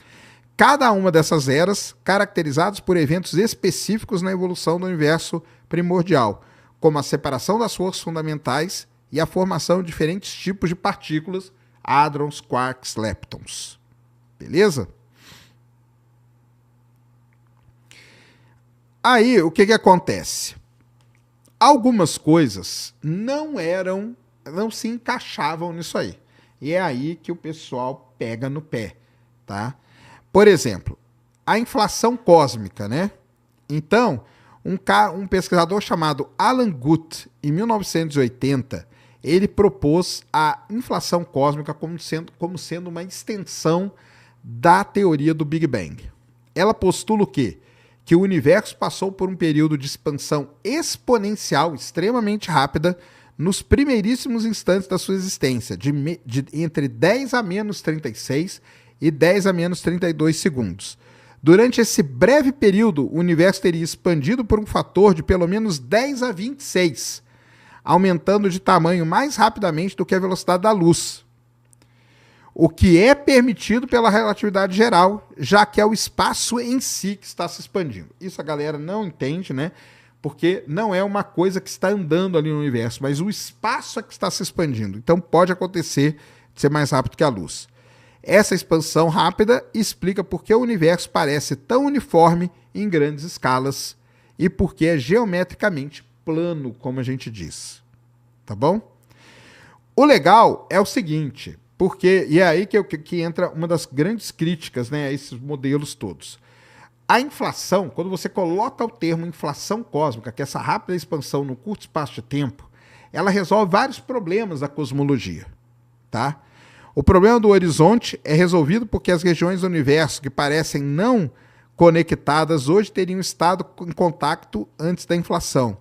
Cada uma dessas eras caracterizadas por eventos específicos na evolução do universo primordial, como a separação das forças fundamentais e a formação de diferentes tipos de partículas, hadrons, quarks, leptons. Beleza? Aí, o que acontece? Algumas coisas não se encaixavam nisso aí. E é aí que o pessoal pega no pé, tá? Por exemplo, a inflação cósmica, né? Então, um pesquisador chamado Alan Guth, em 1980, ele propôs a inflação cósmica como sendo uma extensão da teoria do Big Bang. Ela postula o quê? Que o universo passou por um período de expansão exponencial extremamente rápida nos primeiríssimos instantes da sua existência, entre 10 a menos 36 e 10 a menos 32 segundos. Durante esse breve período, o universo teria expandido por um fator de pelo menos 10 a 26, aumentando de tamanho mais rapidamente do que a velocidade da luz. O que é permitido pela relatividade geral, já que é o espaço em si que está se expandindo. Isso a galera não entende, né? Porque não é uma coisa que está andando ali no universo, mas o espaço é que está se expandindo. Então pode acontecer de ser mais rápido que a luz. Essa expansão rápida explica por que o universo parece tão uniforme em grandes escalas e por que é geometricamente plano, como a gente diz. Tá bom? O legal é o seguinte... e é aí que entra uma das grandes críticas, né, a esses modelos todos. A inflação, quando você coloca o termo inflação cósmica, que é essa rápida expansão no curto espaço de tempo, ela resolve vários problemas da cosmologia. Tá? O problema do horizonte é resolvido porque as regiões do universo que parecem não conectadas hoje teriam estado em contato antes da inflação.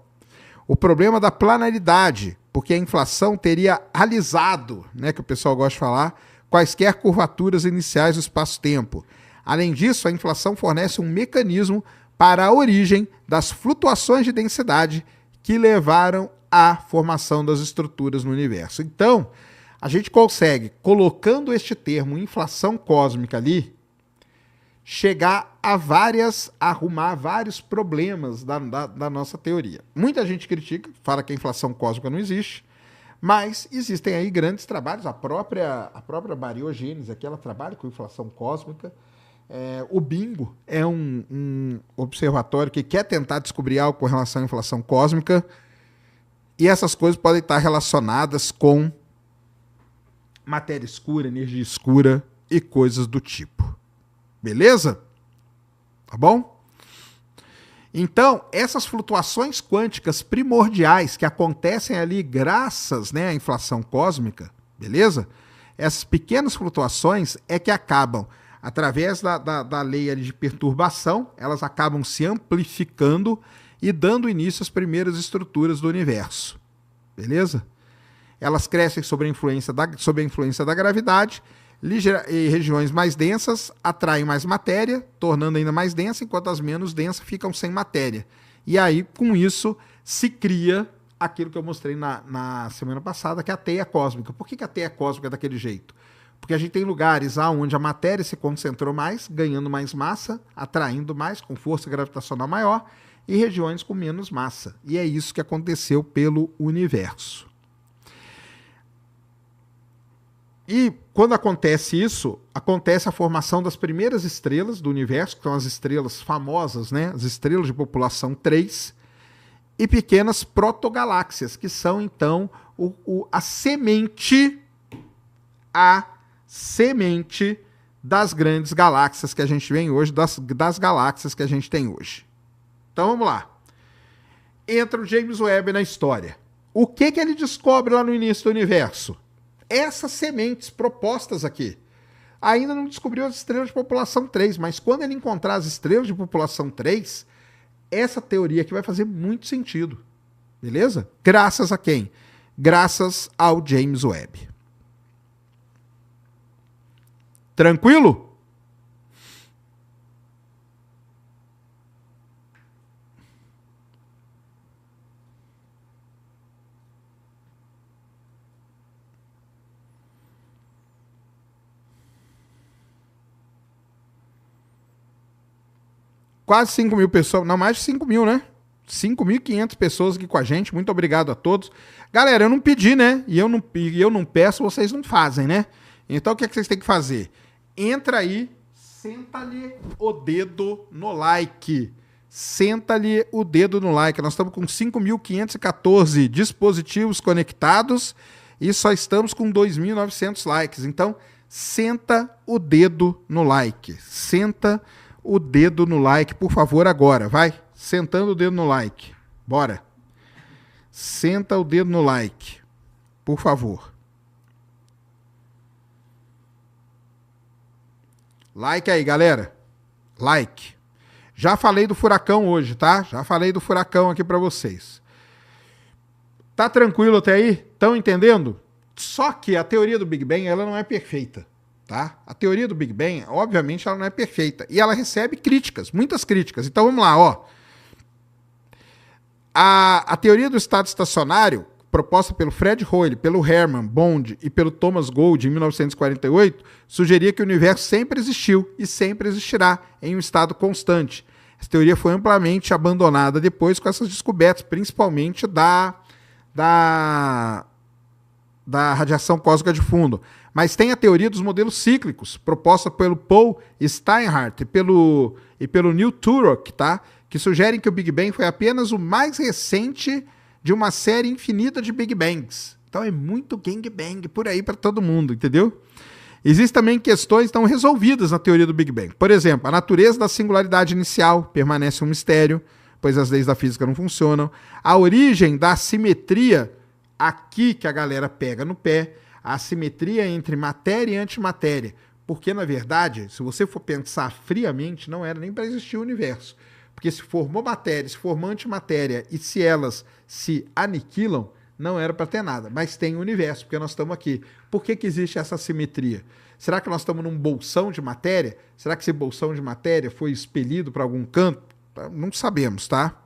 O problema da planaridade, porque a inflação teria alisado, né, que o pessoal gosta de falar, quaisquer curvaturas iniciais do espaço-tempo. Além disso, a inflação fornece um mecanismo para a origem das flutuações de densidade que levaram à formação das estruturas no universo. Então, a gente consegue, colocando este termo inflação cósmica ali, chegar a arrumar vários problemas da nossa teoria. Muita gente critica, fala que a inflação cósmica não existe, mas existem aí grandes trabalhos, a própria bariogênese aqui, ela trabalha com inflação cósmica. O Bingo é um observatório que quer tentar descobrir algo com relação à inflação cósmica, e essas coisas podem estar relacionadas com matéria escura, energia escura e coisas do tipo. Beleza? Tá bom? Então, essas flutuações quânticas primordiais que acontecem ali graças, né, à inflação cósmica, beleza? Essas pequenas flutuações é que acabam, através da lei ali de perturbação, elas acabam se amplificando e dando início às primeiras estruturas do universo. Beleza? Elas crescem sob a influência da gravidade, e regiões mais densas atraem mais matéria, tornando ainda mais densa, enquanto as menos densas ficam sem matéria. E aí, com isso, se cria aquilo que eu mostrei na semana passada, que é a teia cósmica. Por que a teia cósmica é daquele jeito? Porque a gente tem lugares onde a matéria se concentrou mais, ganhando mais massa, atraindo mais, com força gravitacional maior, e regiões com menos massa. E é isso que aconteceu pelo universo. E quando acontece isso, acontece a formação das primeiras estrelas do universo, que são as estrelas famosas, né? As estrelas de população 3, e pequenas protogaláxias, que são, então, a semente das grandes galáxias que a gente vê hoje, das galáxias que a gente tem hoje. Então vamos lá. Entra o James Webb na história. O que ele descobre lá no início do universo? Essas sementes propostas aqui. Ainda não descobriu as estrelas de população 3, mas quando ele encontrar as estrelas de população 3, essa teoria aqui vai fazer muito sentido. Beleza? Graças a quem? Graças ao James Webb. Tranquilo? Quase 5 mil pessoas, não, mais de 5 mil, né? 5.500 pessoas aqui com a gente, muito obrigado a todos. Galera, eu não pedi, né? E eu não peço, vocês não fazem, né? Então o que vocês têm que fazer? Entra aí, senta-lhe o dedo no like. Senta-lhe o dedo no like. Nós estamos com 5.514 dispositivos conectados e só estamos com 2.900 likes. Então, senta o dedo no like. Senta o dedo no like, por favor, agora. Vai, sentando o dedo no like. Bora. Senta o dedo no like, por favor. Like aí, galera. Like. Já falei do furacão hoje, tá? Já falei do furacão aqui pra vocês. Tá tranquilo até aí? Estão entendendo? Só que a teoria do Big Bang, ela não é perfeita. Tá? A teoria do Big Bang, obviamente, ela não é perfeita. E ela recebe críticas, muitas críticas. Então vamos lá, ó. A teoria do estado estacionário, proposta pelo Fred Hoyle, pelo Hermann Bond e pelo Thomas Gold em 1948, sugeria que o universo sempre existiu e sempre existirá em um estado constante. Essa teoria foi amplamente abandonada depois com essas descobertas, principalmente da radiação cósmica de fundo. Mas tem a teoria dos modelos cíclicos, proposta pelo Paul Steinhardt e pelo Neil Turok, tá? Que sugerem que o Big Bang foi apenas o mais recente de uma série infinita de Big Bangs. Então é muito gangbang por aí para todo mundo, entendeu? Existem também questões não resolvidas na teoria do Big Bang. Por exemplo, a natureza da singularidade inicial permanece um mistério, pois as leis da física não funcionam. A origem da assimetria, aqui que a galera pega no pé, a assimetria entre matéria e antimatéria. Porque, na verdade, se você for pensar friamente, não era nem para existir o universo. Porque se formou matéria, se formou antimatéria e se elas se aniquilam, não era para ter nada. Mas tem o universo, porque nós estamos aqui. Por que existe essa assimetria? Será que nós estamos num bolsão de matéria? Será que esse bolsão de matéria foi expelido para algum canto? Não sabemos, tá?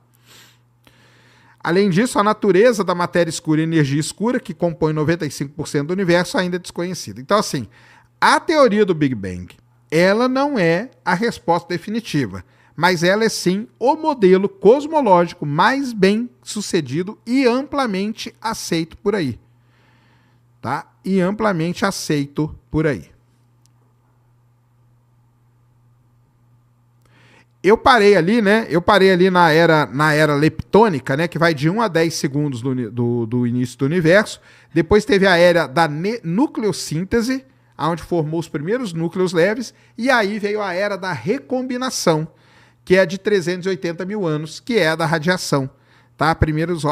Além disso, a natureza da matéria escura e energia escura, que compõe 95% do universo, ainda é desconhecida. Então, assim, a teoria do Big Bang, ela não é a resposta definitiva, mas ela é sim o modelo cosmológico mais bem sucedido e amplamente aceito por aí. Tá? E amplamente aceito por aí. Eu parei ali, né? Eu parei ali na era leptônica, né? Que vai de 1 a 10 segundos do início do universo. Depois teve a era da nucleossíntese, onde formou os primeiros núcleos leves. E aí veio a era da recombinação, que é de 380 mil anos, que é a da radiação. Tá? Primeiros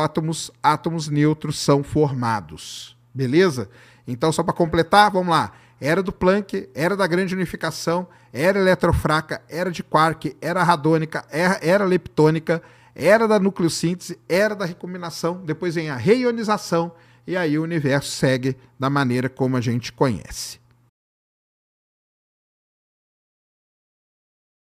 átomos neutros são formados. Beleza? Então, só para completar, vamos lá. Era do Planck, era da grande unificação, era eletrofraca, era de quark, era radônica, era leptônica, era da nucleossíntese, era da recombinação, depois vem a reionização e aí o universo segue da maneira como a gente conhece.